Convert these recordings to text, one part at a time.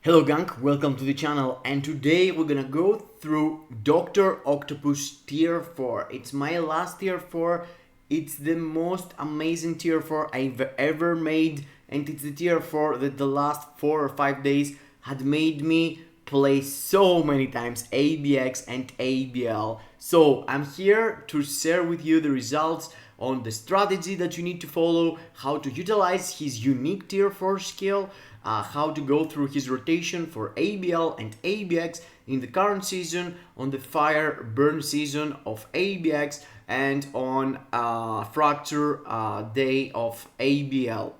Hello gang, welcome to the channel, and today we're gonna go through Dr. Octopus tier 4. It's my last tier 4, it's the most amazing tier 4 I've ever made, and it's the tier 4 that the last 4 or 5 days had made me play so many times ABX and ABL. So I'm here to share with you the results on the strategy that you need to follow, how to utilize his unique tier 4 skill, how to go through his rotation for ABL and ABX in the current season, on the fire burn season of ABX, and on fracture day of ABL.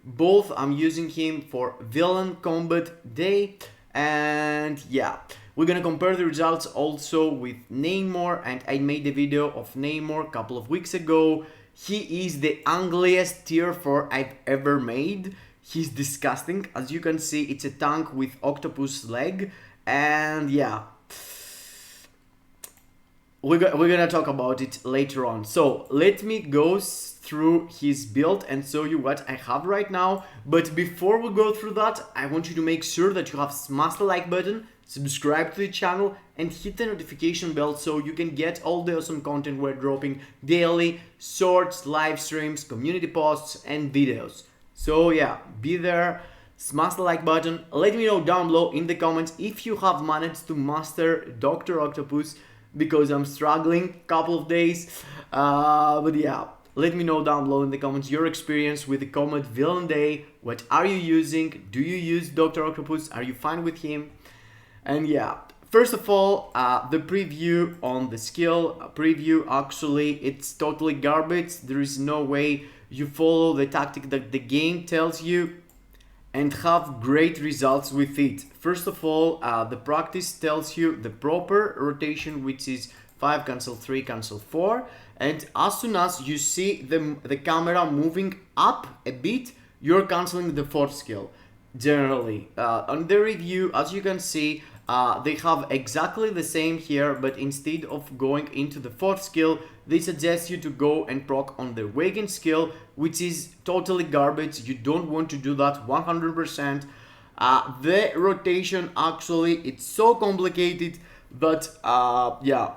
Both I'm using him for villain combat day, and yeah, we're gonna compare the results also with Namor, and I made a video of Namor a couple of weeks ago. He is the ugliest tier 4 I've ever made. He's disgusting. As you can see, it's a tank with octopus leg, and yeah, we're gonna talk about it later on. So let me go through his build and show you what I have right now. But before we go through that, I want you to make sure that you have smashed the like button, subscribe to the channel, and hit the notification bell so you can get all the awesome content we're dropping daily: shorts, live streams, community posts, and videos. So yeah, be there, smash the like button, let me know down below in the comments if you have managed to master Dr. Octopus, because I'm struggling couple of days, but yeah, let me know down below in the comments your experience with the Combat Villain Day. What are you using? Do you use Dr. Octopus? Are you fine with him? And yeah, first of all, the preview on the skill preview, actually it's totally garbage. There is no way you follow the tactic that the game tells you and have great results with it. First of all, the practice tells you the proper rotation, which is 5 cancel 3 cancel 4, and as soon as you see the camera moving up a bit, you're canceling the 4th skill. Generally, on the review, as you can see, they have exactly the same here, but instead of going into the 4th skill, they suggest you to go and proc on the awaken skill, which is totally garbage. You don't want to do that 100%. The rotation, actually, it's so complicated, but yeah,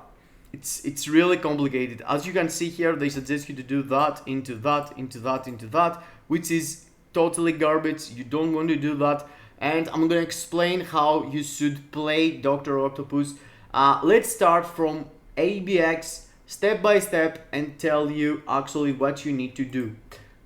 it's really complicated. As you can see here, they suggest you to do that into that, into that, into that, which is totally garbage. You don't want to do that. And I'm gonna explain how you should play Dr. Octopus. Let's start from ABX step by step and tell you actually what you need to do.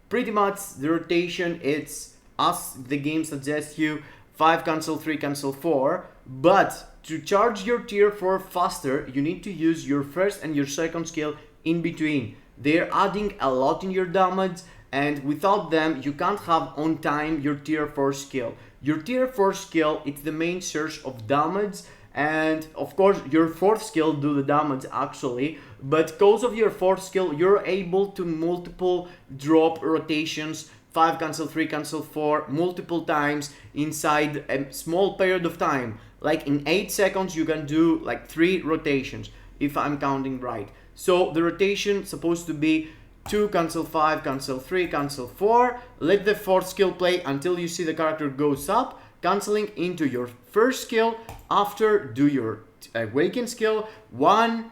Pretty much the rotation, it's as the game suggests you, 5 cancel 3 cancel 4, but to charge your tier 4 faster, you need to use your first and your second skill in between. They're adding a lot in your damage, and without them you can't have on time your tier 4 skill. Your tier 4 skill, it's the main source of damage, and of course your 4th skill do the damage actually, but because of your 4th skill you're able to multiple drop rotations, 5 cancel 3 cancel 4 multiple times inside a small period of time. Like in 8 seconds you can do like 3 rotations if I'm counting right. So the rotation supposed to be 2 cancel 5 cancel 3 cancel 4. Let the 4th skill play until you see the character goes up, canceling into your 1st skill. After, do your awaken skill 1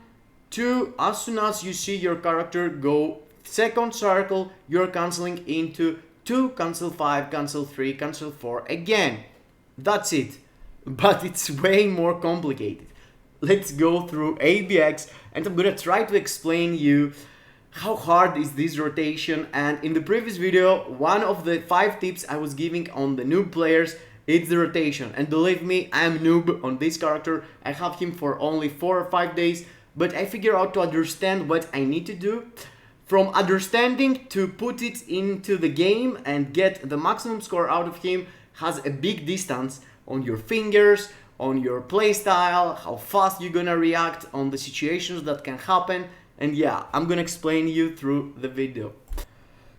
2. As soon as you see your character go 2nd circle, you're canceling into 2 cancel 5 cancel 3 cancel 4 again. That's it, but it's way more complicated. Let's go through ABX, and I'm gonna try to explain you how hard is this rotation. And in the previous video, one of the 5 tips I was giving on the noob players, it's the rotation. And believe me, I'm noob on this character. I have him for only 4 or 5 days, but I figure out to understand what I need to do. From understanding to put it into the game and get the maximum score out of him has a big distance on your fingers, on your playstyle, how fast you're gonna react on the situations that can happen. And yeah, I'm gonna explain you through the video.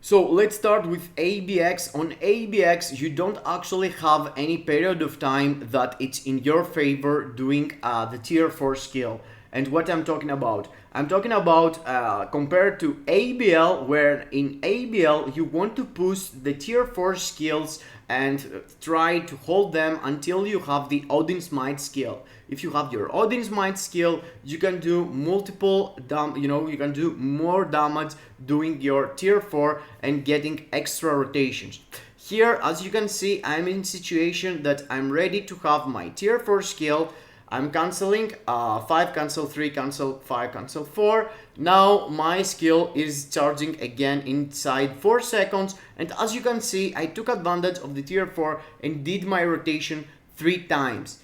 So let's start with ABX. On ABX, you don't actually have any period of time that it's in your favor doing the tier 4 skill. And what I'm talking about? I'm talking about compared to ABL, where in ABL you want to push the tier 4 skills and try to hold them until you have the Odin's Might skill. If you have your Odin's Might skill, you can do multiple, you can do more damage doing your tier 4 and getting extra rotations. Here, as you can see, I'm in a situation that I'm ready to have my tier 4 skill. I'm cancelling 5, cancel 3, cancel 5, cancel 4. Now my skill is charging again inside 4 seconds. And as you can see, I took advantage of the tier 4 and did my rotation 3 times.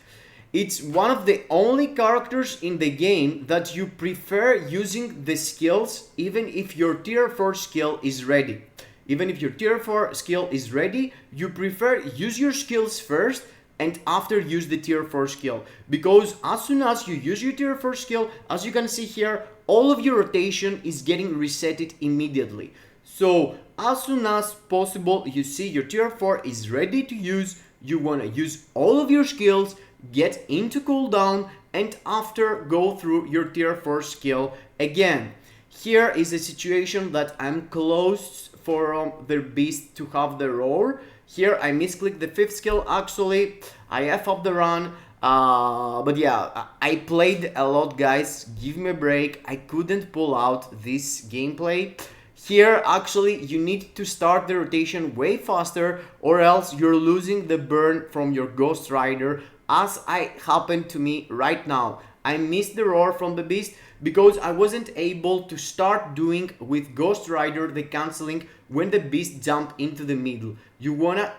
It's one of the only characters in the game that you prefer using the skills even if your tier 4 skill is ready. Even if your tier 4 skill is ready, you prefer use your skills first and after use the tier 4 skill. Because as soon as you use your tier 4 skill, as you can see here, all of your rotation is getting resetted immediately. So as soon as possible, you see your tier 4 is ready to use, you want to use all of your skills, get into cooldown, and after go through your tier 4 skill again. Here is a situation that I'm close for the beast to have the roar. Here I misclicked the 5th skill actually, I F up the run, but yeah, I played a lot guys, give me a break, I couldn't pull out this gameplay. Here actually you need to start the rotation way faster or else you're losing the burn from your Ghost Rider, as happened to me right now. I missed the roar from the beast because I wasn't able to start doing with Ghost Rider the cancelling when the beast jump into the middle. You want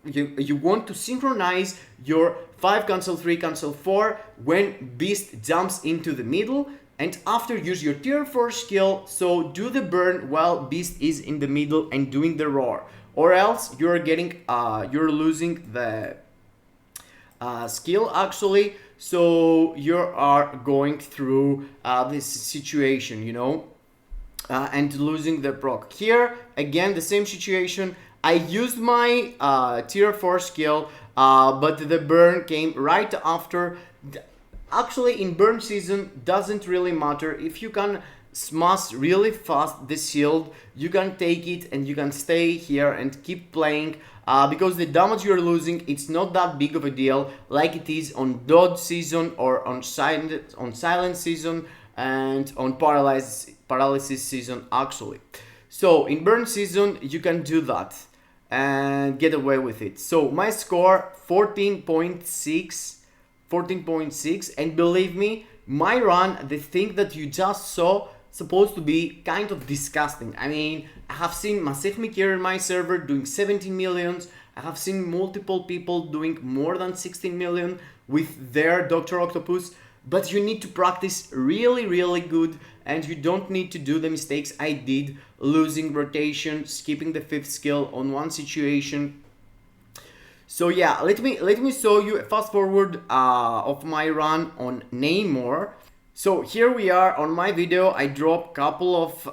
to synchronize your 5 cancel 3 cancel 4 when beast jumps into the middle, and after use your tier 4 skill, so do the burn while beast is in the middle and doing the roar, or else you're losing the skill actually. So you are going through this situation, you know, and losing the proc. Here again the same situation. I used my tier 4 skill, but the burn came right after. Actually in burn season doesn't really matter. If you can smash really fast the shield, you can take it and you can stay here and keep playing, because the damage you're losing, it's not that big of a deal like it is on dodge season or on silent season and on paralysis season actually. So in burn season you can do that and get away with it. So my score 14.6, and believe me, my run, the thing that you just saw, supposed to be kind of disgusting. I mean, I have seen Masih Mikir in my server doing 17 millions. I have seen multiple people doing more than 16 million with their Dr. Octopus, but you need to practice really good, and you don't need to do the mistakes I did, losing rotation, skipping the 5th skill on one situation. So yeah, let me show you a fast forward of my run on Namor. So here we are on my video. I dropped a couple of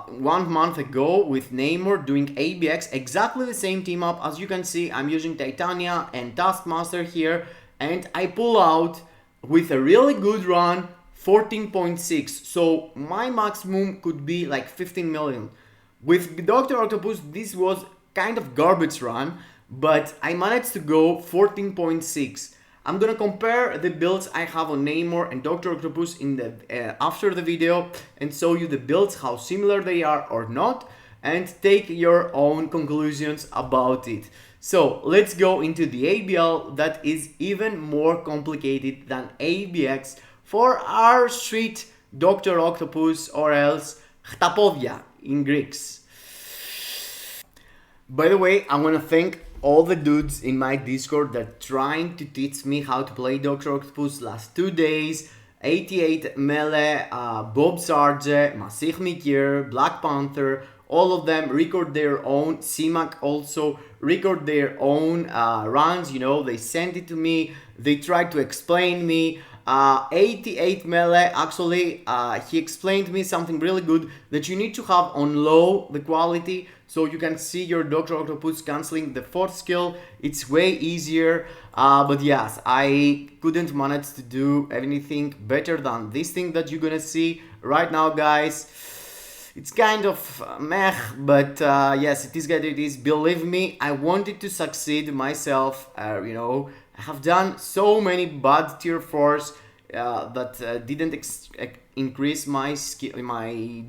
1 month ago with Namor doing ABX, exactly the same team up. As you can see, I'm using Titania and Taskmaster here, and I pull out with a really good run 14.6. So my maximum could be like 15 million. With Dr. Octopus, this was kind of garbage run, but I managed to go 14.6. I'm gonna compare the builds I have on Namor and Dr. Octopus in the after the video and show you the builds, how similar they are or not, and take your own conclusions about it. So let's go into the ABL that is even more complicated than ABX for our street Dr. Octopus, or else Chtapovia in Greeks. By the way, I wanna thank all the dudes in my Discord that trying to teach me how to play Dr. Octopus last 2 days. 88 Melee, Bob Sarge, Masih Mikir, Black Panther, all of them record their own. CMAC also record their own runs, you know, they send it to me, they try to explain me. 88 melee. Actually, he explained me something really good, that you need to have on low the quality, so you can see your Dr. Octopus canceling the 4th skill. It's way easier, but yes, I couldn't manage to do anything better than this thing that you're gonna see right now, guys. It's kind of meh, but yes, it is what it is. Believe me, I wanted to succeed myself. You know, I have done so many bad tier 4s that didn't increase my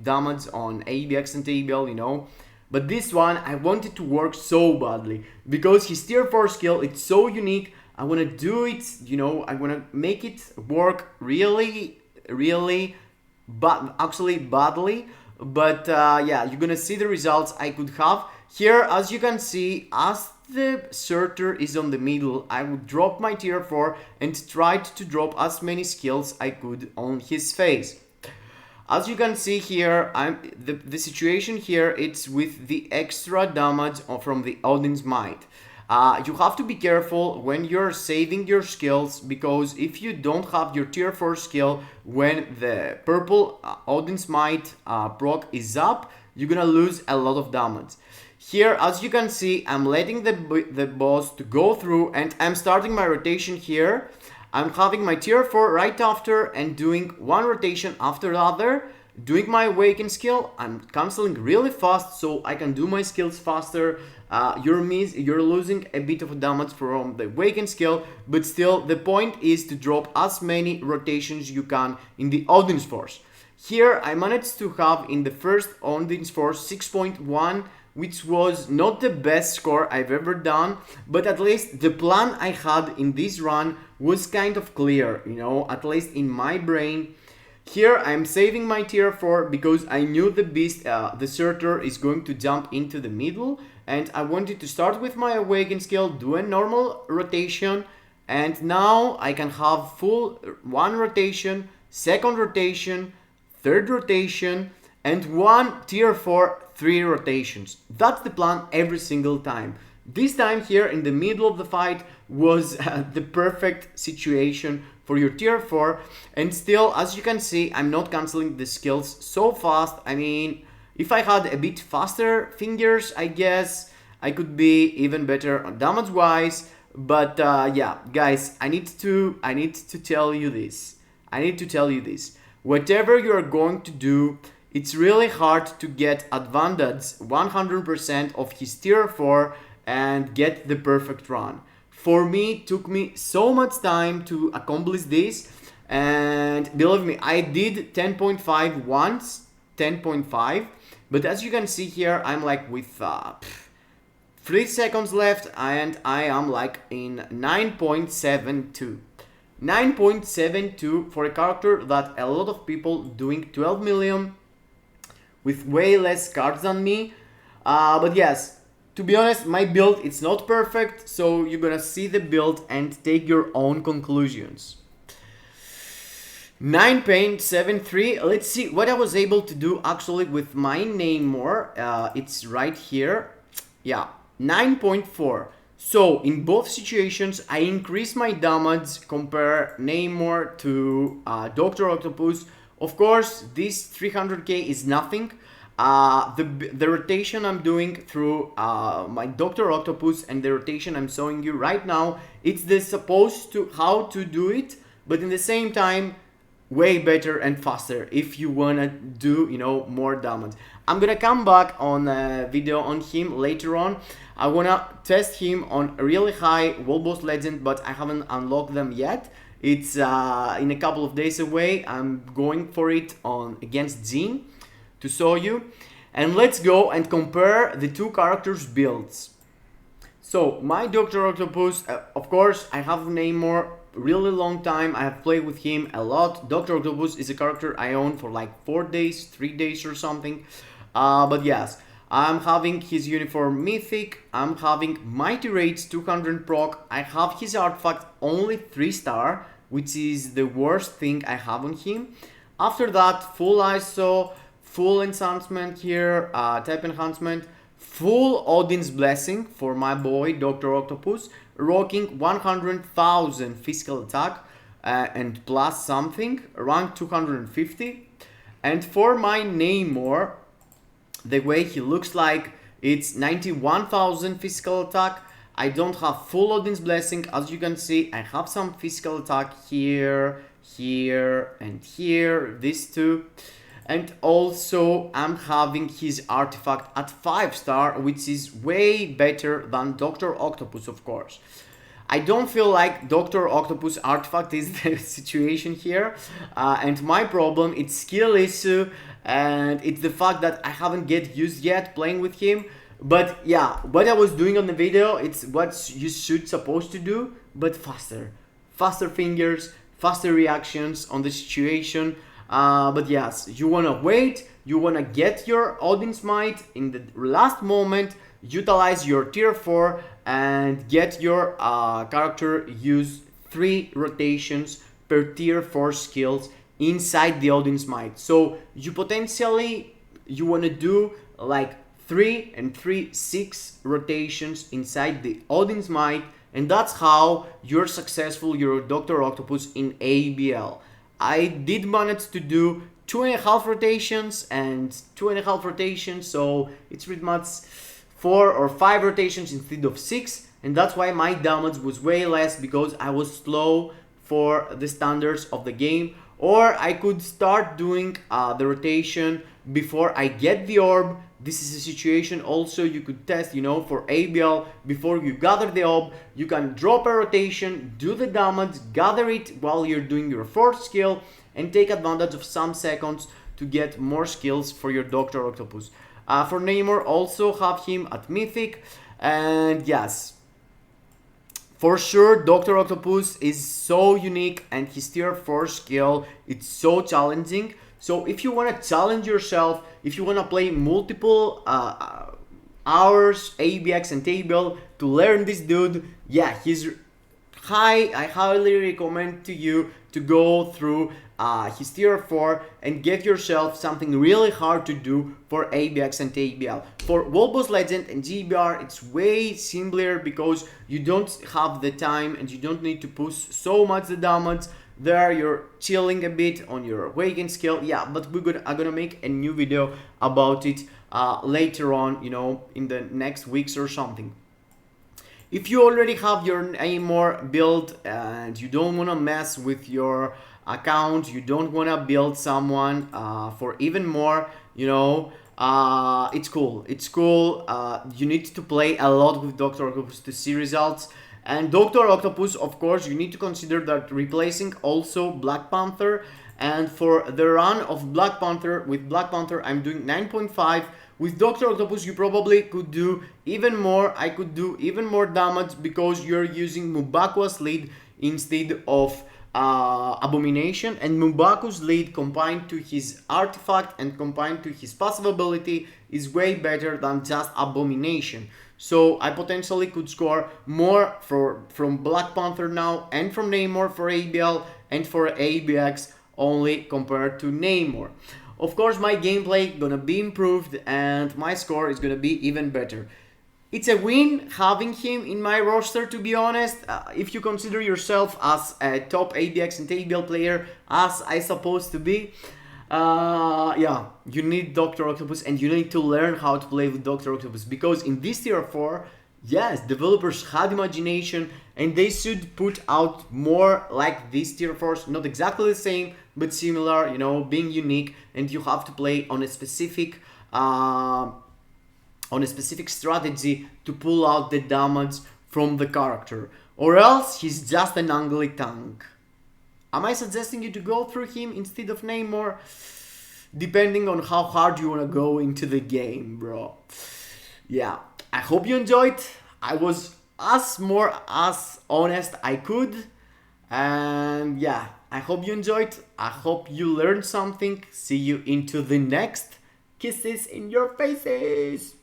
damage on ABX and ABL, you know. But this one, I wanted to work so badly, because his tier 4 skill, it's so unique. I want to do it, you know, I want to make it work really, badly. But yeah, you're gonna see the results I could have. Here, as you can see, as the Surtur is on the middle, I would drop my tier 4 and tried to drop as many skills I could on his face. As you can see here, the situation here, it's with the extra damage from the Odin's Might. You have to be careful when you're saving your skills, because if you don't have your tier 4 skill when the purple Odin's Might proc is up, you're gonna lose a lot of damage. Here, as you can see, I'm letting the boss to go through, and I'm starting my rotation here. I'm having my tier 4 right after and doing one rotation after the other, doing my awaken skill. I'm cancelling really fast so I can do my skills faster. You're losing a bit of damage from the awaken skill, but still the point is to drop as many rotations you can in the Odin's Force. Here I managed to have in the first Odin's Force 6.1, which was not the best score I've ever done, but at least the plan I had in this run was kind of clear, you know, at least in my brain. Here I'm saving my tier 4 because I knew the beast, the Surtur, is going to jump into the middle, and I wanted to start with my awaken skill, do a normal rotation, and now I can have full 1 rotation, 2nd rotation, 3rd rotation, and 1 tier 4 3 rotations. That's the plan every single time. This time here in the middle of the fight was the perfect situation for your tier 4, and still, as you can see, I'm not cancelling the skills so fast. I mean, if I had a bit faster fingers, I guess I could be even better damage wise, but yeah, guys, I need to tell you this. Whatever you're going to do, it's really hard to get advantage 100% of his tier 4 and get the perfect run. For me, it took me so much time to accomplish this, and believe me, I did 10.5 once, 10.5, but as you can see here, I'm like with 3 seconds left, and I am like in 9.72. 9.72 for a character that a lot of people doing 12 million with way less cards than me. But yes, to be honest, my build, it's not perfect, so you're gonna see the build and take your own conclusions. 9.73, let's see what I was able to do actually with my Namor. It's right here. Yeah, 9.4. So in both situations, I increase my damage, compare Namor to Dr. Octopus. Of course, this 300k is nothing. The rotation I'm doing through my Dr. Octopus and the rotation I'm showing you right now, it's the supposed to how to do it, but in the same time, way better and faster if you wanna do, you know, more damage. I'm gonna come back on a video on him later on. I wanna test him on a really high World Boss Legend, but I haven't unlocked them yet. It's in a couple of days away. I'm going for it on against Jean to show you. And let's go and compare the two characters' builds. So my Dr. Octopus, of course, I have Namor really long time. I have played with him a lot. Dr. Octopus is a character I own for like 4 days, 3 days or something. But yes, I'm having his uniform mythic. I'm having Mighty Rage 200 proc. I have his artifact only 3-star, which is the worst thing I have on him. After that, full ISO, full enhancement here, type enhancement, full Odin's Blessing for my boy Dr. Octopus, rocking 100,000 physical attack. and plus something, around 250. And for my Namor, the way he looks like, it's 91,000 physical attack. I don't have full Odin's Blessing, as you can see. I have some physical attack here, here, and here, these two. And also I'm having his artifact at 5-star, which is way better than Dr. Octopus, of course. I don't feel like Dr. Octopus artifact is the situation here, and my problem, it's skill issue, and it's the fact that I haven't get used yet playing with him. But yeah, what I was doing on the video, it's what you should supposed to do, but faster. Faster fingers, faster reactions on the situation. But yes, you wanna wait, you wanna get your Odin's Might in the last moment, utilize your tier 4 and get your character use 3 rotations per tier 4 skills inside the Odin's Might. So you potentially, you wanna do like 3 and 3, 6 rotations inside the Odin's Might, and that's how you're successful, you're Dr. Octopus in ABL. I did manage to do 2.5 rotations and 2.5 rotations, so it's pretty much 4 or 5 rotations instead of 6, and that's why my damage was way less, because I was slow for the standards of the game. Or I could start doing the rotation before I get the orb. This is a situation also you could test, you know, for ABL. Before you gather the orb, you can drop a rotation, do the damage, gather it while you're doing your 4th skill, and take advantage of some seconds to get more skills for your Dr. Octopus. For Namor, also have him at Mythic, and yes, for sure, Dr. Octopus is so unique, and his tier 4 skill, it's so challenging. So if you want to challenge yourself, if you want to play multiple hours, ABX and ABL to learn this dude, yeah, he's high. I highly recommend to you to go through his tier 4 and get yourself something really hard to do for ABX and ABL. For World Boss Legend and GBR, it's way simpler because you don't have the time and you don't need to push so much the damage. There you're chilling a bit on your awaken skill, yeah, but I'm gonna make a new video about it later on, you know, in the next weeks or something. If you already have your Namor build and you don't want to mess with your account, you don't want to build someone for even more, you know, it's cool. It's cool. You need to play a lot with Dr. Octopus to see results. And Dr. Octopus, of course, you need to consider that replacing also Black Panther. And for the run of Black Panther, with Black Panther, I'm doing 9.5. With Dr. Octopus, you probably could do even more. I could do even more damage because you're using M'Baku's lead instead of Abomination. And M'Baku's lead combined to his artifact and combined to his passive ability is way better than just Abomination. So I potentially could score more from Black Panther now and from Namor for ABL and for ABX only compared to Namor. Of course, my gameplay gonna be improved and my score is gonna be even better. It's a win having him in my roster, to be honest. If you consider yourself as a top ABX and ABL player, as I supposed to be, yeah, you need Dr. Octopus and you need to learn how to play with Dr. Octopus, because in this tier 4, yes, developers had imagination and they should put out more like these tier 4s, not exactly the same, but similar, you know, being unique, and you have to play on a specific strategy to pull out the damage from the character, or else he's just an ugly tank. Am I suggesting you to go through him instead of Namor? Depending on how hard you want to go into the game, bro. Yeah, I hope you enjoyed. I was as honest I could. And yeah, I hope you enjoyed. I hope you learned something. See you into the next. Kisses in your faces.